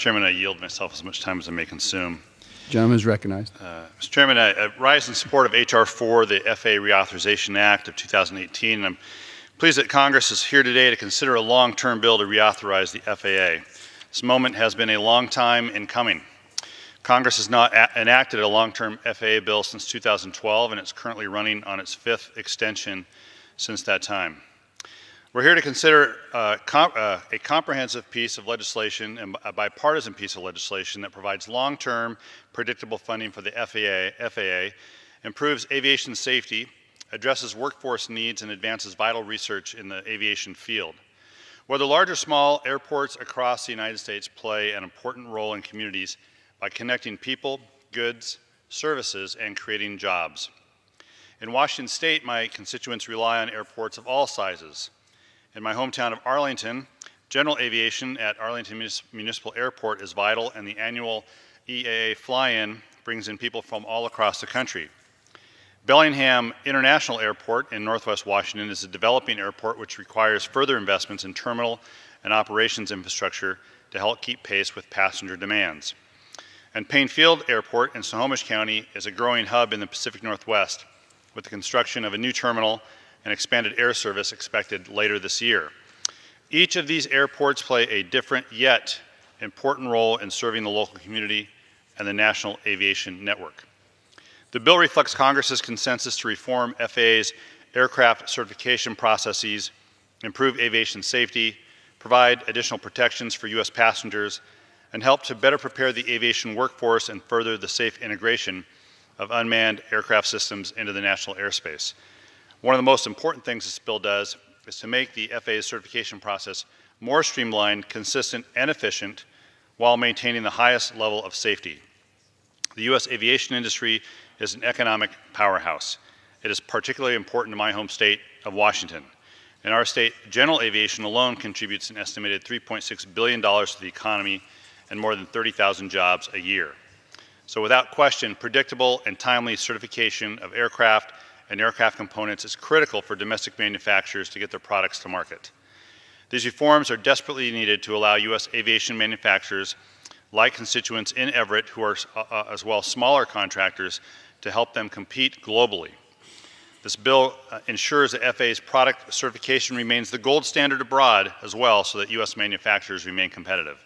Mr. Chairman, I yield myself as much time as I may consume. Gentleman is recognized. Mr. Chairman, I rise in support of H.R. 4, the FAA Reauthorization Act of 2018, and I'm pleased that Congress is here today to consider a long-term bill to reauthorize the FAA. This moment has been a long time in coming. Congress has not enacted a long-term FAA bill since 2012, and it's currently running on its 5th extension since that time. We're here to consider a comprehensive piece of legislation and a bipartisan piece of legislation that provides long-term, predictable funding for the FAA, improves aviation safety, addresses workforce needs, and advances vital research in the aviation field. Whether large or small, airports across the United States play an important role in communities by connecting people, goods, services, and creating jobs. In Washington State, my constituents rely on airports of all sizes. In my hometown of Arlington, general aviation at Arlington Municipal Airport is vital, and the annual EAA fly-in brings in people from all across the country. Bellingham International Airport in Northwest Washington is a developing airport which requires further investments in terminal and operations infrastructure to help keep pace with passenger demands. And Payne Field Airport in Snohomish County is a growing hub in the Pacific Northwest, with the construction of a new terminal and expanded air service expected later this year. Each of these airports play a different yet important role in serving the local community and the national aviation network. The bill reflects Congress's consensus to reform FAA's aircraft certification processes, improve aviation safety, provide additional protections for U.S. passengers, and help to better prepare the aviation workforce and further the safe integration of unmanned aircraft systems into the national airspace. One of the most important things this bill does is to make the FAA certification process more streamlined, consistent, and efficient while maintaining the highest level of safety. The U.S. aviation industry is an economic powerhouse. It is particularly important to my home state of Washington. In our state, general aviation alone contributes an estimated $3.6 billion to the economy and more than 30,000 jobs a year. So without question, predictable and timely certification of aircraft and aircraft components is critical for domestic manufacturers to get their products to market. These reforms are desperately needed to allow U.S. aviation manufacturers, like constituents in Everett, who are as well smaller contractors, to help them compete globally. This bill ensures that FAA's product certification remains the gold standard abroad as well, so that U.S. manufacturers remain competitive.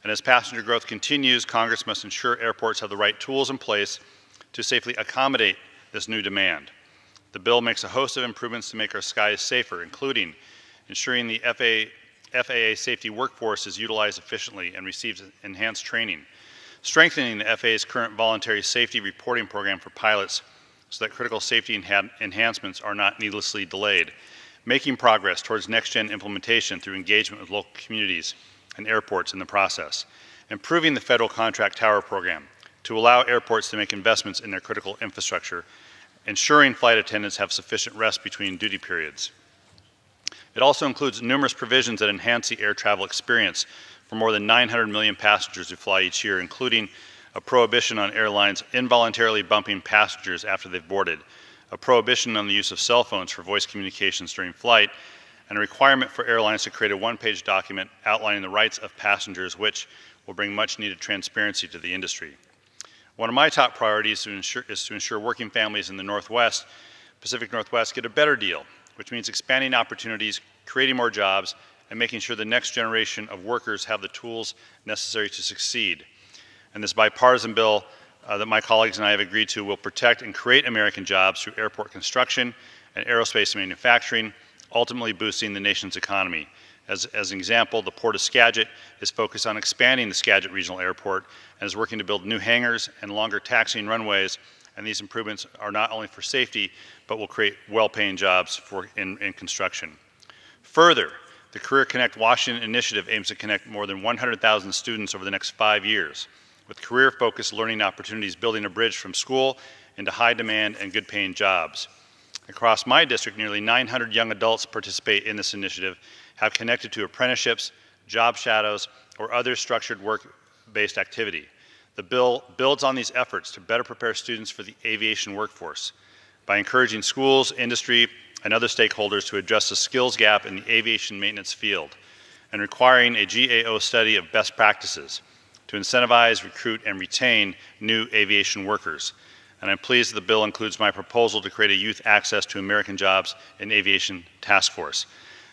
And as passenger growth continues, Congress must ensure airports have the right tools in place to safely accommodate this new demand. The bill makes a host of improvements to make our skies safer, including ensuring the FAA safety workforce is utilized efficiently and receives enhanced training, strengthening the FAA's current voluntary safety reporting program for pilots so that critical safety enhancements are not needlessly delayed, making progress towards next-gen implementation through engagement with local communities and airports in the process, improving the federal contract tower program to allow airports to make investments in their critical infrastructure, ensuring flight attendants have sufficient rest between duty periods. It also includes numerous provisions that enhance the air travel experience for more than 900 million passengers who fly each year, including a prohibition on airlines involuntarily bumping passengers after they've boarded, a prohibition on the use of cell phones for voice communications during flight, and a requirement for airlines to create a one-page document outlining the rights of passengers, which will bring much-needed transparency to the industry. One of my top priorities is to ensure working families in the Pacific Northwest get a better deal, which means expanding opportunities, creating more jobs, and making sure the next generation of workers have the tools necessary to succeed. And this bipartisan bill that my colleagues and I have agreed to will protect and create American jobs through airport construction and aerospace manufacturing, ultimately boosting the nation's economy. As an example, the Port of Skagit is focused on expanding the Skagit Regional Airport and is working to build new hangars and longer taxiing runways, and these improvements are not only for safety, but will create well-paying jobs in construction. Further, the Career Connect Washington initiative aims to connect more than 100,000 students over the next 5 years, with career-focused learning opportunities building a bridge from school into high-demand and good-paying jobs. Across my district, nearly 900 young adults participate in this initiative, have connected to apprenticeships, job shadows, or other structured work-based activity. The bill builds on these efforts to better prepare students for the aviation workforce by encouraging schools, industry, and other stakeholders to address the skills gap in the aviation maintenance field and requiring a GAO study of best practices, to incentivize, recruit, and retain new aviation workers. And I'm pleased that the bill includes my proposal to create a Youth Access to American Jobs in Aviation task force.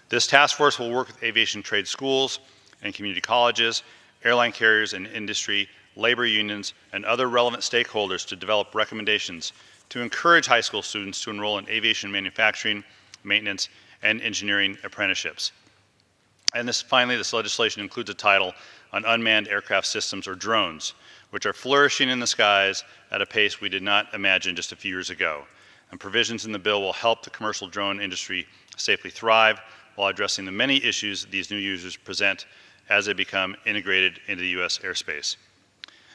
This task force will work with aviation trade schools and community colleges, airline carriers and industry, labor unions, and other relevant stakeholders to develop recommendations to encourage high school students to enroll in aviation manufacturing, maintenance, and engineering apprenticeships. And finally, this legislation includes a title on unmanned aircraft systems, or drones, which are flourishing in the skies at a pace we did not imagine just a few years ago. And provisions in the bill will help the commercial drone industry safely thrive while addressing the many issues these new users present as they become integrated into the U.S. airspace.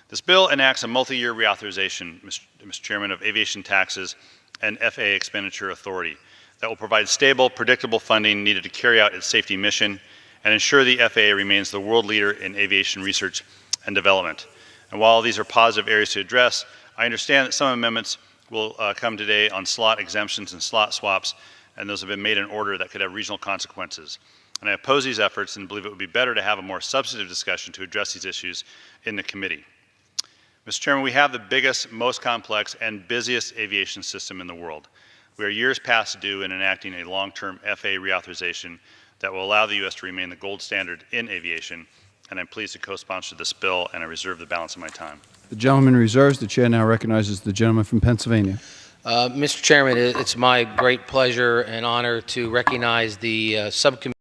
This bill enacts a multi-year reauthorization, Mr. Chairman, of aviation taxes and FAA expenditure authority that will provide stable, predictable funding needed to carry out its safety mission and ensure the FAA remains the world leader in aviation research and development. And while these are positive areas to address, I understand that some amendments will come today on slot exemptions and slot swaps, and those have been made in order that could have regional consequences. And I oppose these efforts and believe it would be better to have a more substantive discussion to address these issues in the committee. Mr. Chairman, we have the biggest, most complex, and busiest aviation system in the world. We are years past due in enacting a long-term FAA reauthorization that will allow the U.S. to remain the gold standard in aviation, and I'm pleased to co-sponsor this bill, and I reserve the balance of my time. The gentleman reserves. The chair now recognizes the gentleman from Pennsylvania. Mr. Chairman, it's my great pleasure and honor to recognize the subcommittee